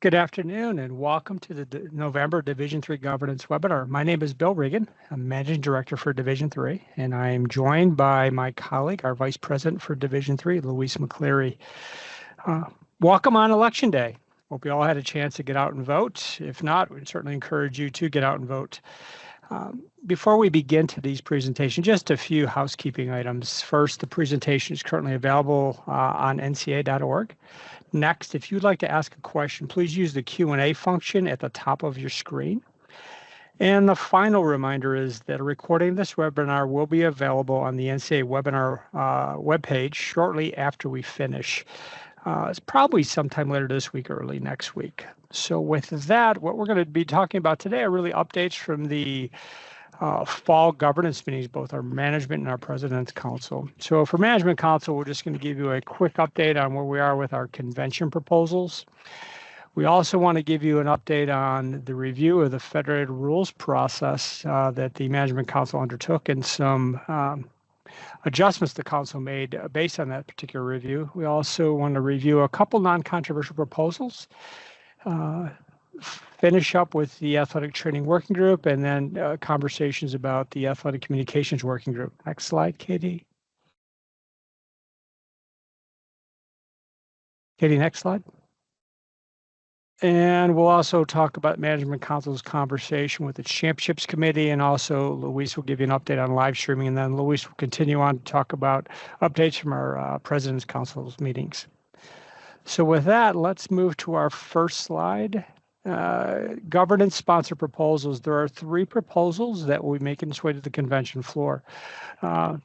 Good afternoon and welcome to the November Division III Governance webinar. My name is Bill Regan. I'm Managing Director for Division III, and I am joined by my colleague, our Vice President for Division III, Louise McCleary. Welcome on Election Day. Hope you all had a chance to get out and vote. If not, we'd certainly encourage you to get out and vote. Before we begin today's presentation, just a few housekeeping items. First, the presentation is currently available on nca.org. Next, if you'd like to ask a question, please use the Q&A function at the top of your screen. And the final reminder is that a recording of this webinar will be available on the NCA webinar webpage shortly after we finish. It's probably sometime later this week or early next week. So with that, what we're going to be talking about today are really updates from the fall governance meetings, both our management and our president's council. So for management council, we're just going to give you a quick update on where we are with our convention proposals. We also want to give you an update on the review of the federated rules process that the management council undertook and some adjustments the council made based on that particular review. We also want to review a couple non-controversial proposals, finish up with the Athletic Training Working Group, and then conversations about the Athletic Communications Working Group. Next slide, Katie. Katie, next slide. And we'll also talk about Management Council's conversation with its Championships Committee, and also Luis will give you an update on live streaming, and then Luis will continue on to talk about updates from our President's Council's meetings. So with that, let's move to our first slide. Governance sponsor proposals. There are 3 proposals that will be making its way to the convention floor. The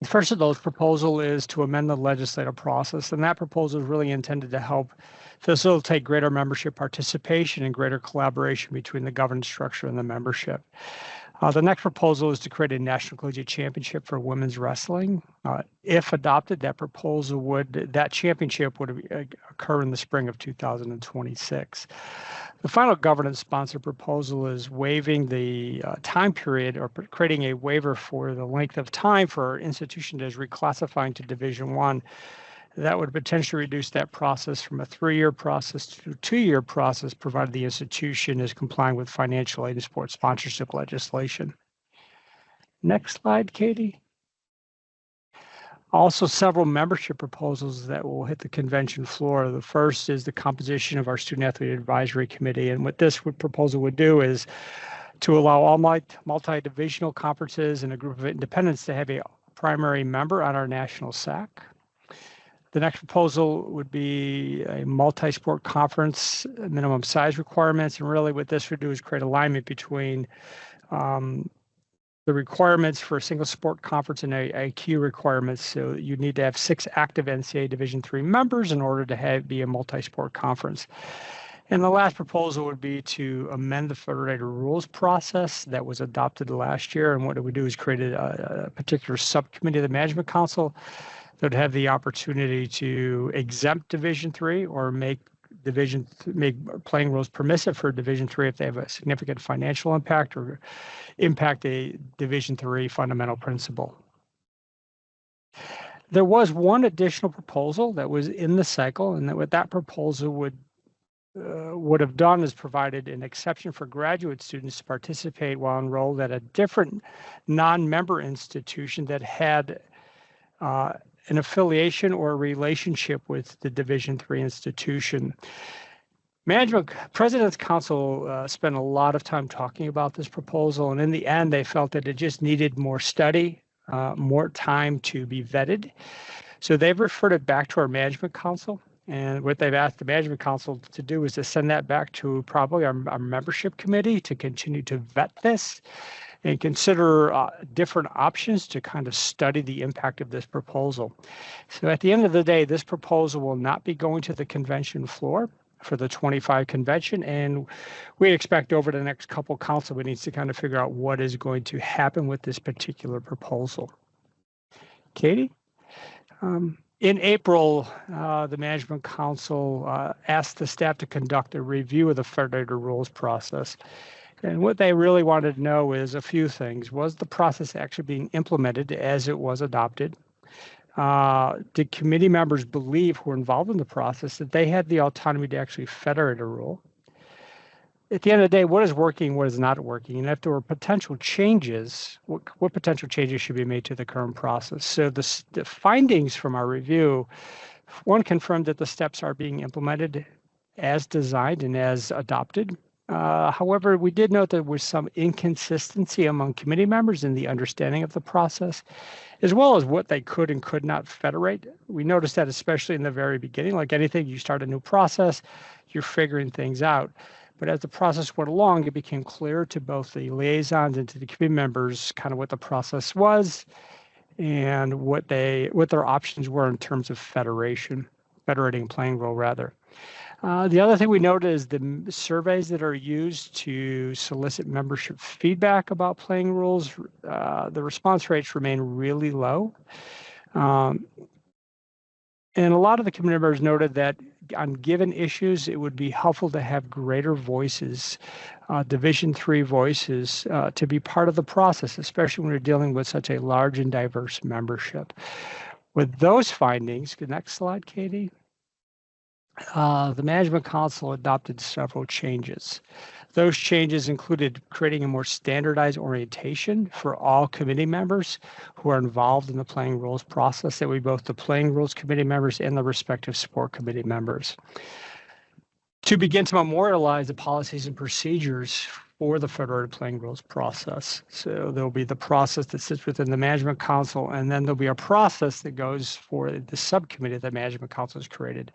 first of those proposal is to amend the legislative process, and that proposal is really intended to help facilitate greater membership participation and greater collaboration between the governance structure and the membership. The next proposal is to create a National Collegiate Championship for women's wrestling. If adopted, that championship would occur in the spring of 2026. The final governance sponsor proposal is waiving the time period, or creating a waiver for the length of time for our institution that is reclassifying to Division I. That would potentially reduce that process from a 3-year process to a 2-year process, provided the institution is complying with financial aid and sports sponsorship legislation. Next slide, Katie. Also, several membership proposals that will hit the convention floor. The first is the composition of our Student Athlete Advisory Committee. And what this proposal would do is to allow all multi-divisional conferences and a group of independents to have a primary member on our national SAC. The next proposal would be a multi-sport conference minimum size requirements. And really what this would do is create alignment between the requirements for a single sport conference and IQ requirements. So you need to have 6 active NCAA Division III members in order to be a multi-sport conference. And the last proposal would be to amend the federated rules process that was adopted last year. And what it would do is create a particular subcommittee of the Management Council that would have the opportunity to exempt Division III or make playing rules permissive for Division III if they have a significant financial impact or impact a Division III fundamental principle. There was one additional proposal that was in the cycle, and what that proposal would have done is provided an exception for graduate students to participate while enrolled at a different non-member institution that had an affiliation or a relationship with the Division III institution. President's Council spent a lot of time talking about this proposal, and in the end, they felt that it just needed more study, more time to be vetted. So they've referred it back to our Management Council, and what they've asked the Management Council to do is to send that back to probably our membership committee to continue to vet this and consider different options to kind of study the impact of this proposal. So at the end of the day, this proposal will not be going to the convention floor for the 25 convention, and we expect over the next couple council meetings to kind of figure out what is going to happen with this particular proposal. Katie? In April, the Management Council asked the staff to conduct a review of the federated rules process. And what they really wanted to know is a few things. Was the process actually being implemented as it was adopted? Did committee members believe who were involved in the process that they had the autonomy to actually federate a rule? At the end of the day, what is working, what is not working? And if there were potential changes, what potential changes should be made to the current process? So the findings from our review, one, confirmed that the steps are being implemented as designed and as adopted. However, we did note there was some inconsistency among committee members in the understanding of the process, as well as what they could and could not federate. We noticed that especially in the very beginning. Like anything, you start a new process, you're figuring things out. But as the process went along, it became clear to both the liaisons and to the committee members kind of what the process was and what their options were in terms of federating playing rule rather. The other thing we noted is the surveys that are used to solicit membership feedback about playing rules, the response rates remain really low. And a lot of the committee members noted that on given issues, it would be helpful to have greater voices, Division III voices, to be part of the process, especially when we're dealing with such a large and diverse membership. With those findings, the next slide, Katie. The Management Council adopted several changes. Those changes included creating a more standardized orientation for all committee members who are involved in the playing rules process, that would be both the playing rules committee members and the respective sport committee members, to begin to memorialize the policies and procedures for the federated playing rules process. So there'll be the process that sits within the Management Council, and then there'll be a process that goes for the subcommittee that the Management Council has created.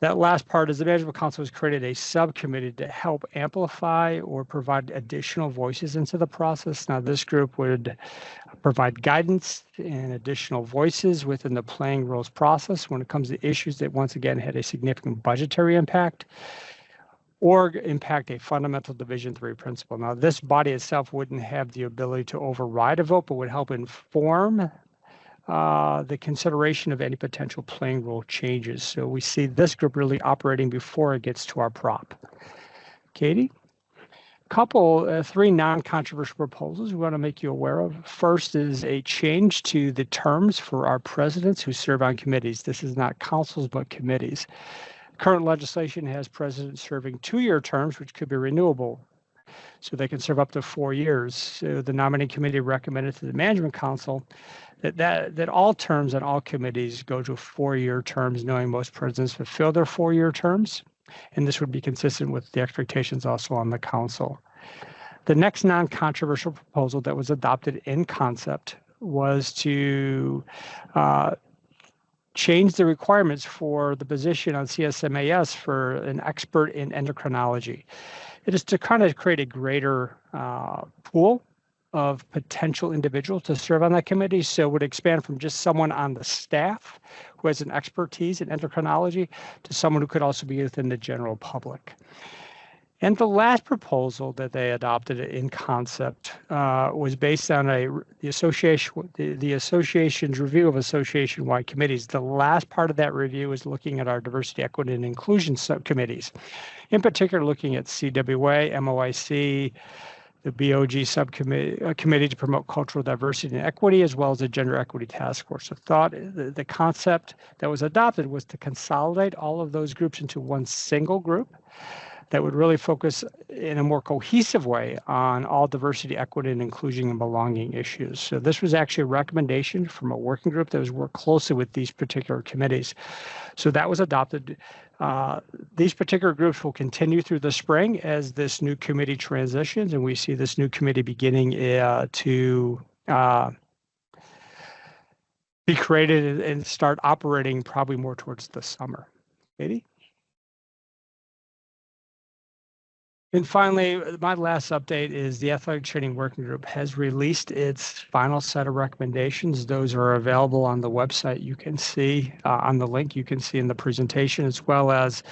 That last part is the Management Council has created a subcommittee to help amplify or provide additional voices into the process. Now, this group would provide guidance and additional voices within the playing rules process when it comes to issues that, once again, had a significant budgetary impact or impact a fundamental Division III principle. Now, this body itself wouldn't have the ability to override a vote, but would help inform the consideration of any potential playing rule changes. So we see this group really operating before it gets to our prop. Katie? Three non-controversial proposals we want to make you aware of. First is a change to the terms for our presidents who serve on committees. This is not councils, but committees. Current legislation has presidents serving 2-year terms, which could be renewable, so they can serve up to 4 years. So the nominating committee recommended to the Management Council that all terms on all committees go to 4-year terms, knowing most presidents fulfill their 4-year terms, and this would be consistent with the expectations also on the council. The next non-controversial proposal that was adopted in concept was to change the requirements for the position on CSMAS for an expert in endocrinology. It is to kind of create a greater pool of potential individuals to serve on that committee. So it would expand from just someone on the staff who has an expertise in endocrinology to someone who could also be within the general public. And the last proposal that they adopted in concept was based on the association's review of association-wide committees. The last part of that review is looking at our diversity, equity, and inclusion subcommittees, in particular looking at CWA, MOIC, the BOG subcommittee, committee to promote cultural diversity and equity, as well as the gender equity task force. The concept that was adopted was to consolidate all of those groups into one single group that would really focus in a more cohesive way on all diversity, equity, and inclusion and belonging issues. So this was actually a recommendation from a working group that was worked closely with these particular committees. So that was adopted. These particular groups will continue through the spring as this new committee transitions, and we see this new committee beginning to be created and start operating probably more towards the summer. Katie? And finally, my last update is the Athletic Training Working Group has released its final set of recommendations. Those are available on the website. You can see on the link you can see in the presentation, as well as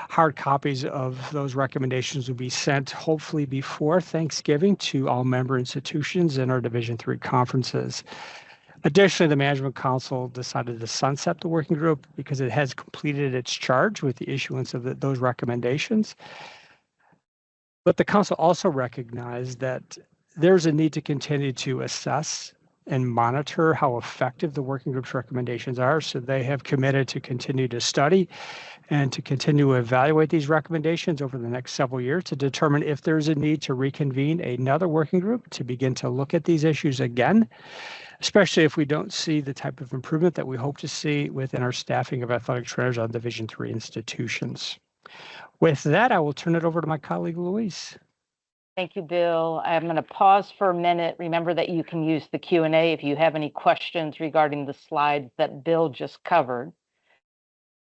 hard copies of those recommendations will be sent hopefully before Thanksgiving to all member institutions in our Division III conferences. Additionally, the Management Council decided to sunset the working group because it has completed its charge with the issuance of those recommendations. But the council also recognized that there's a need to continue to assess and monitor how effective the working group's recommendations are. So they have committed to continue to study and to continue to evaluate these recommendations over the next several years to determine if there's a need to reconvene another working group to begin to look at these issues again, especially if we don't see the type of improvement that we hope to see within our staffing of athletic trainers on Division III institutions. With that, I will turn it over to my colleague, Louise. Thank you, Bill. I'm going to pause for a minute. Remember that you can use the Q&A if you have any questions regarding the slides that Bill just covered.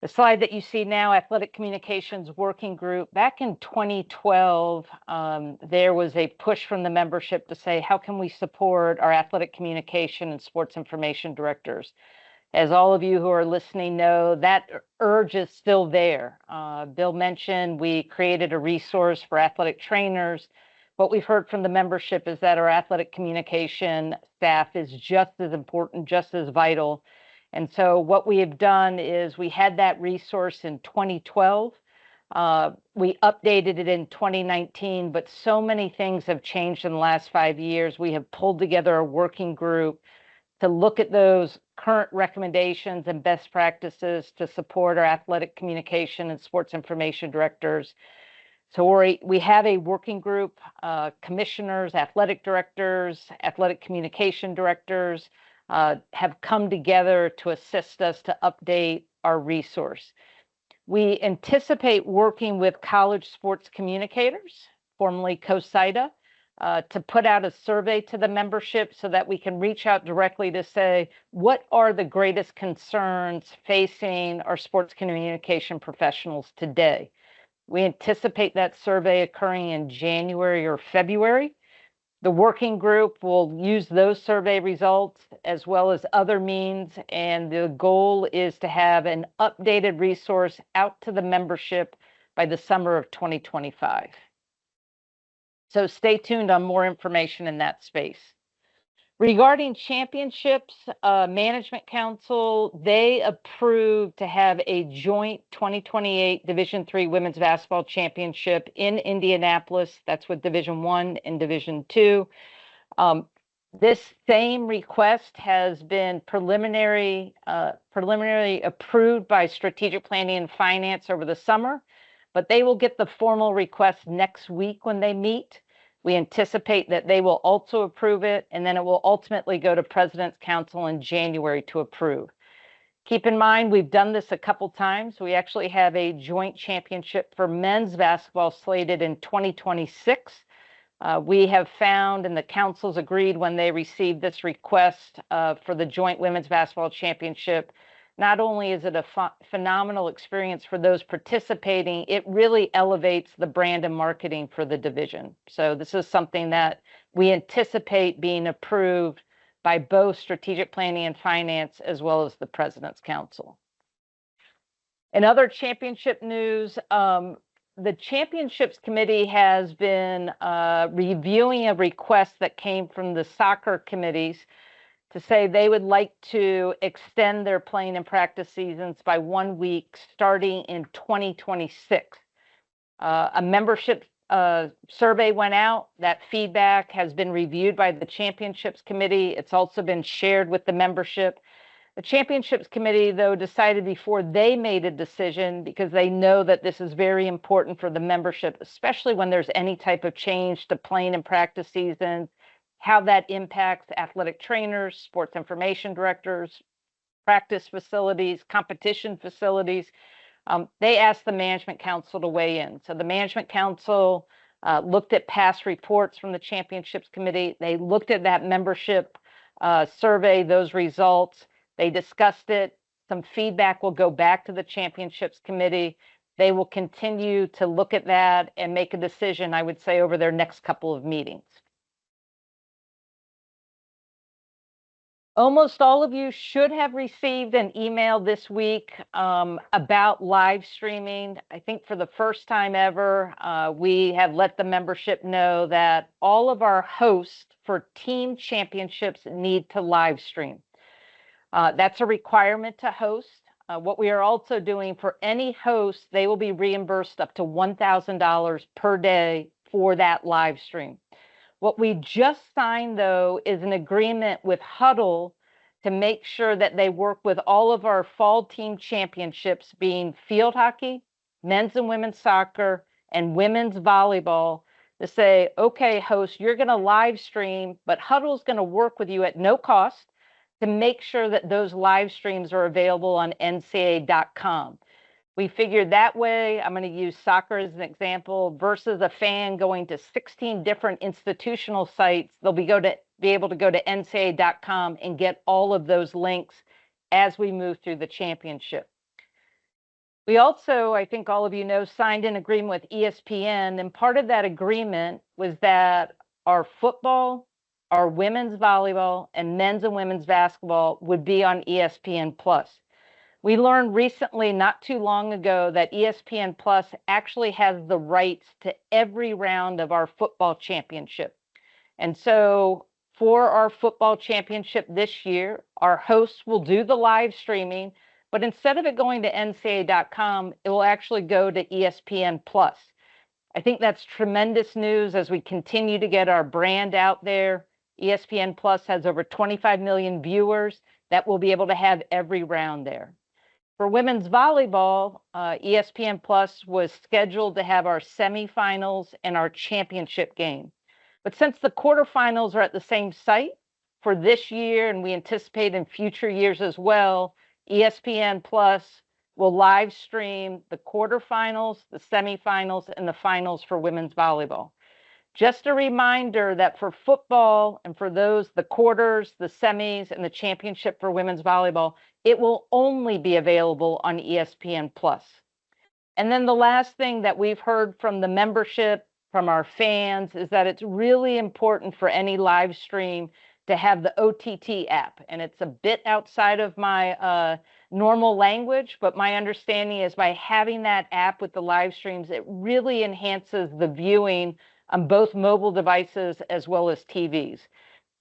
The slide that you see now, Athletic Communications Working Group, back in 2012, there was a push from the membership to say, how can we support our athletic communication and sports information directors? As all of you who are listening know, that urge is still there. Bill mentioned we created a resource for athletic trainers. What we've heard from the membership is that our athletic communication staff is just as important, just as vital. And so what we have done is we had that resource in 2012. We updated it in 2019, but so many things have changed in the last 5 years. We have pulled together a working group to look at those current recommendations and best practices to support our athletic communication and sports information directors. So we have a working group, commissioners, athletic directors, athletic communication directors, have come together to assist us to update our resource. We anticipate working with college sports communicators, formerly COSIDA, to put out a survey to the membership so that we can reach out directly to say, what are the greatest concerns facing our sports communication professionals today? We anticipate that survey occurring in January or February. The working group will use those survey results as well as other means, and the goal is to have an updated resource out to the membership by the summer of 2025. So stay tuned on more information in that space. Regarding championships, Management Council, they approved to have a joint 2028 Division III Women's Basketball Championship in Indianapolis. That's with Division I and Division II. This same request has been preliminarily approved by Strategic Planning and Finance over the summer, but they will get the formal request next week when they meet. We anticipate that they will also approve it, and then it will ultimately go to President's Council in January to approve. Keep in mind, we've done this a couple times. We actually have a joint championship for men's basketball slated in 2026. We have found, and the councils agreed when they received this request for the joint women's basketball championship, not only is it a phenomenal experience for those participating, it really elevates the brand and marketing for the division. So this is something that we anticipate being approved by both Strategic Planning and Finance as well as the President's Council. In other championship news, the Championships Committee has been reviewing a request that came from the soccer committees to say they would like to extend their playing and practice seasons by 1 week starting in 2026. A membership survey went out. That feedback has been reviewed by the Championships Committee. It's also been shared with the membership. The Championships Committee, though, decided before they made a decision, because they know that this is very important for the membership, especially when there's any type of change to playing and practice seasons, how that impacts athletic trainers, sports information directors, practice facilities, competition facilities. They asked the Management Council to weigh in. So the Management Council looked at past reports from the Championships Committee. They looked at that membership survey, those results. They discussed it. Some feedback will go back to the Championships Committee. They will continue to look at that and make a decision, I would say, over their next couple of meetings. Almost all of you should have received an email this week about live streaming. I think for the first time ever, we have let the membership know that all of our hosts for team championships need to live stream. That's a requirement to host. What we are also doing for any host, they will be reimbursed up to $1,000 per day for that live stream. What we just signed, though, is an agreement with Huddle to make sure that they work with all of our fall team championships, being field hockey, men's and women's soccer, and women's volleyball, to say, okay, host, you're going to live stream, but Huddle's going to work with you at no cost to make sure that those live streams are available on ncaa.com. We figured that way, I'm going to use soccer as an example, versus a fan going to 16 different institutional sites, they'll be able to go to ncaa.com and get all of those links as we move through the championship. We also, I think all of you know, signed an agreement with ESPN, and part of that agreement was that our football, our women's volleyball, and men's and women's basketball would be on ESPN Plus. We learned recently, not too long ago, that ESPN Plus actually has the rights to every round of our football championship. And so for our football championship this year, our hosts will do the live streaming, but instead of it going to ncaa.com, it will actually go to ESPN Plus. I think that's tremendous news as we continue to get our brand out there. ESPN Plus has over 25 million viewers that will be able to have every round there. For women's volleyball, ESPN Plus was scheduled to have our semifinals and our championship game. But since the quarterfinals are at the same site for this year, and we anticipate in future years as well, ESPN Plus will live stream the quarterfinals, the semifinals, and the finals for women's volleyball. Just a reminder that for football and for those, the quarters, the semis, and the championship for women's volleyball, it will only be available on ESPN Plus. And then the last thing that we've heard from the membership, from our fans, is that it's really important for any live stream to have the OTT app. And it's a bit outside of my normal language, but my understanding is by having that app with the live streams, it really enhances the viewing on both mobile devices as well as TVs.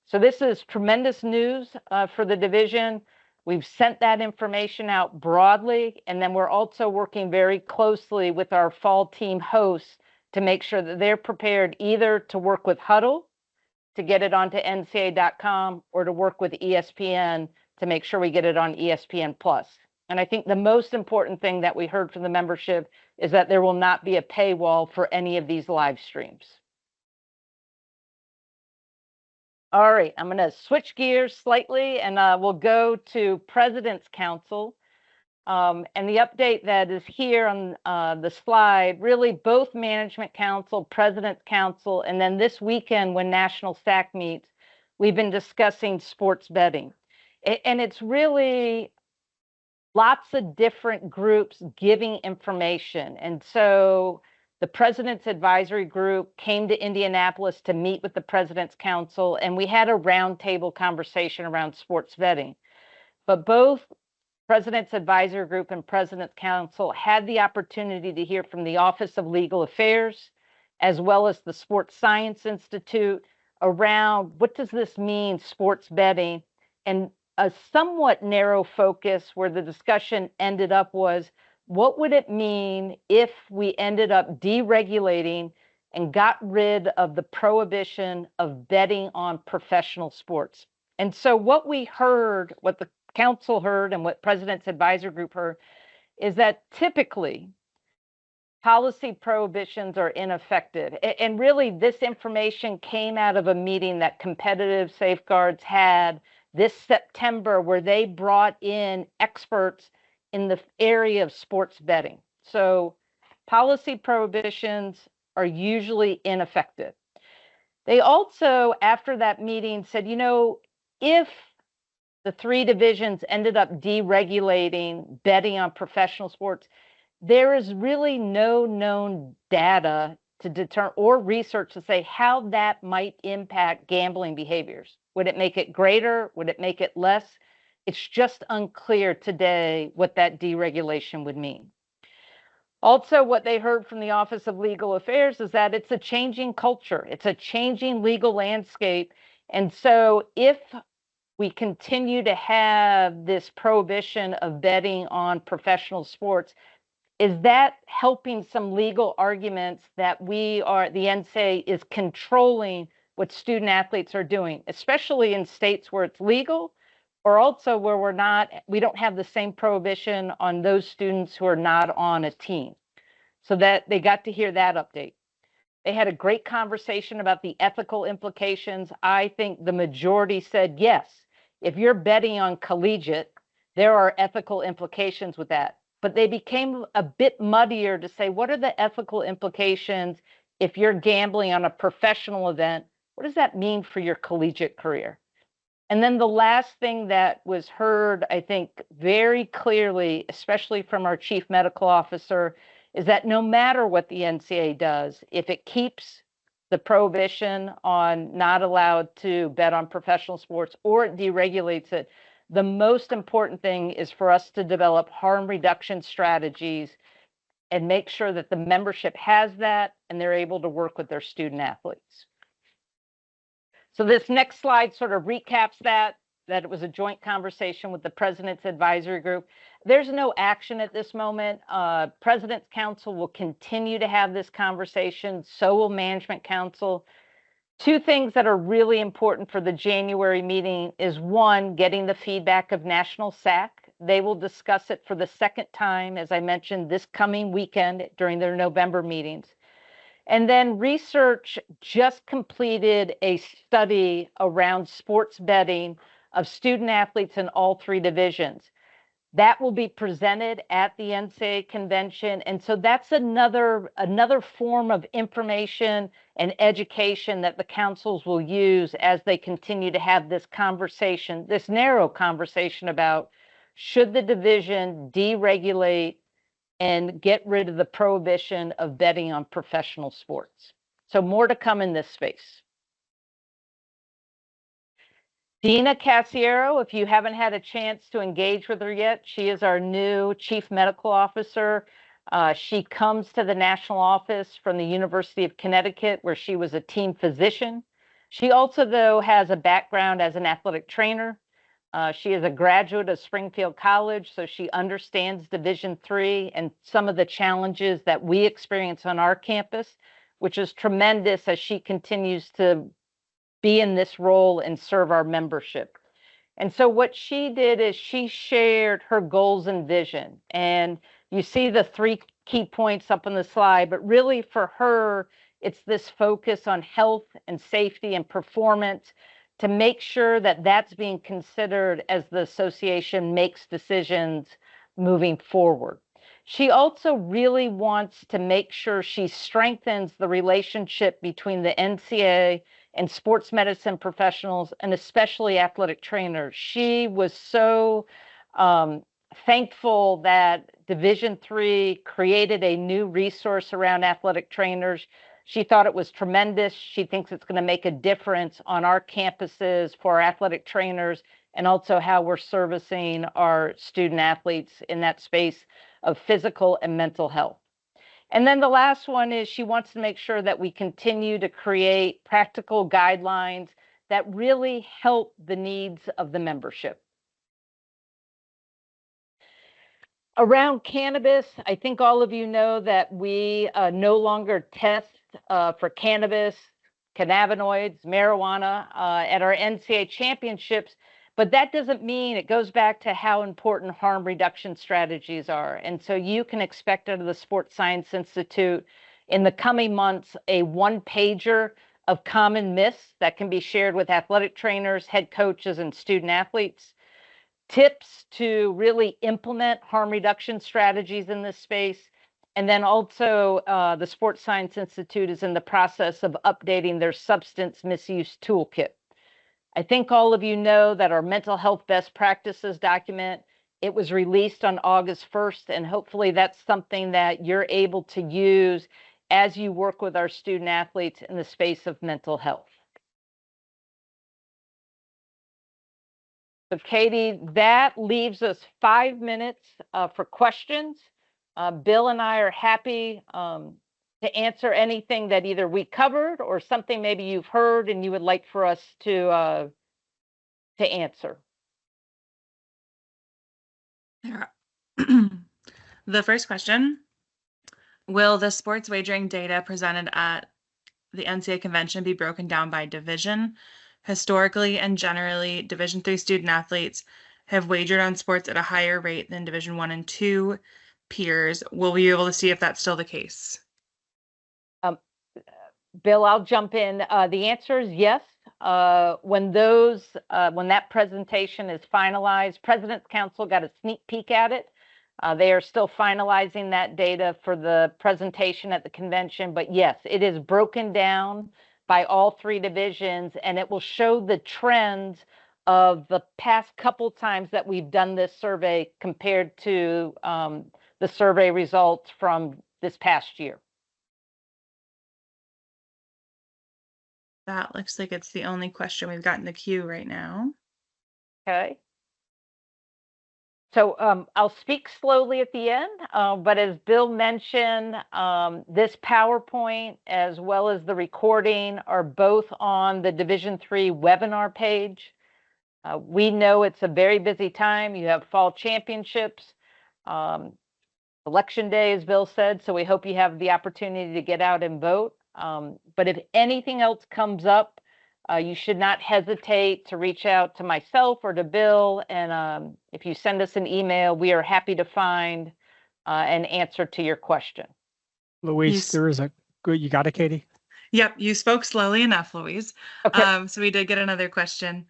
So this is tremendous news for the division. We've sent that information out broadly, and then we're also working very closely with our fall team hosts to make sure that they're prepared either to work with Huddle to get it onto ncaa.com or to work with ESPN to make sure we get it on ESPN Plus. And I think the most important thing that we heard from the membership is that there will not be a paywall for any of these live streams. All right, I'm going to switch gears slightly, and we'll go to President's Council. And the update that is here on the slide, really both Management Council, President's Council, and then this weekend when National SAC meets, we've been discussing sports betting. And it's really lots of different groups giving information. And so the President's Advisory Group came to Indianapolis to meet with the President's Council, and we had a roundtable conversation around sports betting. But both President's Advisory Group and President's Council had the opportunity to hear from the Office of Legal Affairs, as well as the Sports Science Institute, around what does this mean, sports betting, and a somewhat narrow focus where the discussion ended up was, what would it mean if we ended up deregulating and got rid of the prohibition of betting on professional sports? And so what we heard, what the council heard and what President's Advisory Group heard, is that typically policy prohibitions are ineffective. And really this information came out of a meeting that Competitive Safeguards had this September, where they brought in experts in the area of sports betting. So policy prohibitions are usually ineffective. They also, after that meeting, said, you know, if the three divisions ended up deregulating betting on professional sports, there is really no known data to determine or research to say how that might impact gambling behaviors. Would it make it greater? Would it make it less? It's just unclear today what that deregulation would mean. Also, what they heard from the Office of Legal Affairs is that it's a changing culture. It's a changing legal landscape. And so if we continue to have this prohibition of betting on professional sports, is that helping some legal arguments that the NSA is controlling what student athletes are doing, especially in states where it's legal, or also where we don't have the same prohibition on those students who are not on a team. So that they got to hear that update. They had a great conversation about the ethical implications. I think the majority said, yes, if you're betting on collegiate, there are ethical implications with that. But they became a bit muddier to say, what are the ethical implications if you're gambling on a professional event? What does that mean for your collegiate career? And then the last thing that was heard, I think, very clearly, especially from our chief medical officer, is that no matter what the NCAA does, if it keeps the prohibition on not allowed to bet on professional sports or it deregulates it, the most important thing is for us to develop harm reduction strategies and make sure that the membership has that and they're able to work with their student athletes. So this next slide sort of recaps that it was a joint conversation with the President's Advisory Group. There's no action at this moment. President's Council will continue to have this conversation. So will Management Council. Two things that are really important for the January meeting is one, getting the feedback of National SAC. They will discuss it for the second time, as I mentioned, this coming weekend during their November meetings. And then research just completed a study around sports betting of student athletes in all three divisions. That will be presented at the NCAA convention. And so that's another form of information and education that the councils will use as they continue to have this conversation, this narrow conversation about should the division deregulate and get rid of the prohibition of betting on professional sports. So more to come in this space. Dina Casiero, if you haven't had a chance to engage with her yet, she is our new Chief Medical Officer. She comes to the national office from the University of Connecticut, where she was a team physician. She also, though, has a background as an athletic trainer. She is a graduate of Springfield College, so she understands Division III and some of the challenges that we experience on our campus, which is tremendous as she continues to be in this role and serve our membership. And so what she did is she shared her goals and vision. And you see the three key points up on the slide, but really for her, it's this focus on health and safety and performance to make sure that that's being considered as the association makes decisions moving forward. She also really wants to make sure she strengthens the relationship between the NCAA and sports medicine professionals, and especially athletic trainers. She was so thankful that Division III created a new resource around athletic trainers. She thought it was tremendous. She thinks it's going to make a difference on our campuses for our athletic trainers and also how we're servicing our student athletes in that space of physical and mental health. And then the last one is she wants to make sure that we continue to create practical guidelines that really help the needs of the membership. Around cannabis, I think all of you know that we no longer test for cannabis, cannabinoids, marijuana at our NCAA championships, but that doesn't mean, it goes back to how important harm reduction strategies are. And so you can expect out of the Sports Science Institute in the coming months a one-pager of common myths that can be shared with athletic trainers, head coaches, and student athletes. Tips to really implement harm reduction strategies in this space. And then also the Sports Science Institute is in the process of updating their substance misuse toolkit. I think all of you know that our mental health best practices document, it was released on August 1st, and hopefully that's something that you're able to use as you work with our student athletes in the space of mental health. So Katie, that leaves us 5 minutes for questions. Bill and I are happy to answer anything that either we covered or something maybe you've heard and you would like for us to answer. The first question, will the sports wagering data presented at the NCAA convention be broken down by division. Historically and generally, Division III student athletes have wagered on sports at a higher rate than Division I and II peers. Will we be able to see if that's still the case? Bill, I'll jump in. The answer is yes. When that presentation is finalized, President's Council got a sneak peek at it. They are still finalizing that data for the presentation at the convention, but yes, it is broken down by all three divisions, and it will show the trends of the past couple times that we've done this survey compared to the survey results from this past year. That looks like it's the only question we've got in the queue right now. Okay. So I'll speak slowly at the end, but as Bill mentioned, this PowerPoint as well as the recording are both on the Division III webinar page. We know it's a very busy time. You have fall championships, election day, as Bill said, so we hope you have the opportunity to get out and vote. But if anything else comes up, you should not hesitate to reach out to myself or to Bill. And if you send us an email, we are happy to find an answer to your question. Louise, there is a good, you got it, Katie? Yep, you spoke slowly enough, Louise. Okay. So we did get another question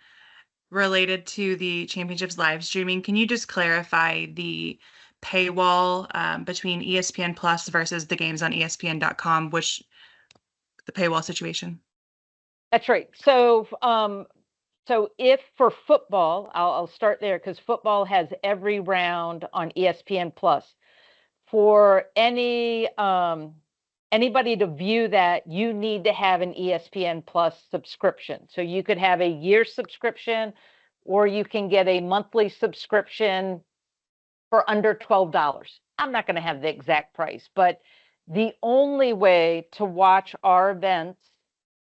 related to the championships live streaming. Can you just clarify the paywall between ESPN Plus versus the games on ESPN.com, the paywall situation? That's right. So, so if for football, I'll start there because football has every round on ESPN Plus. For anybody to view that, you need to have an ESPN Plus subscription. So you could have a year subscription, or you can get a monthly subscription for under $12. I'm not going to have the exact price, but the only way to watch our events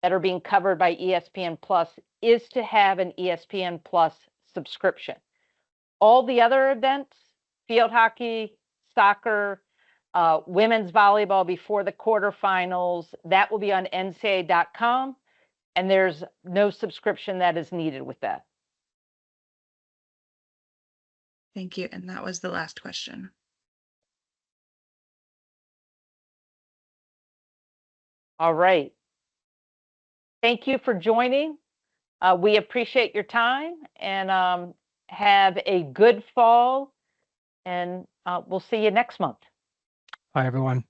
that are being covered by ESPN Plus is to have an ESPN Plus subscription. All the other events, field hockey, soccer, women's volleyball before the quarterfinals, that will be on ncaa.com, and there's no subscription that is needed with that. Thank you. And that was the last question. All right. Thank you for joining. We appreciate your time, and have a good fall, and we'll see you next month. Bye, everyone.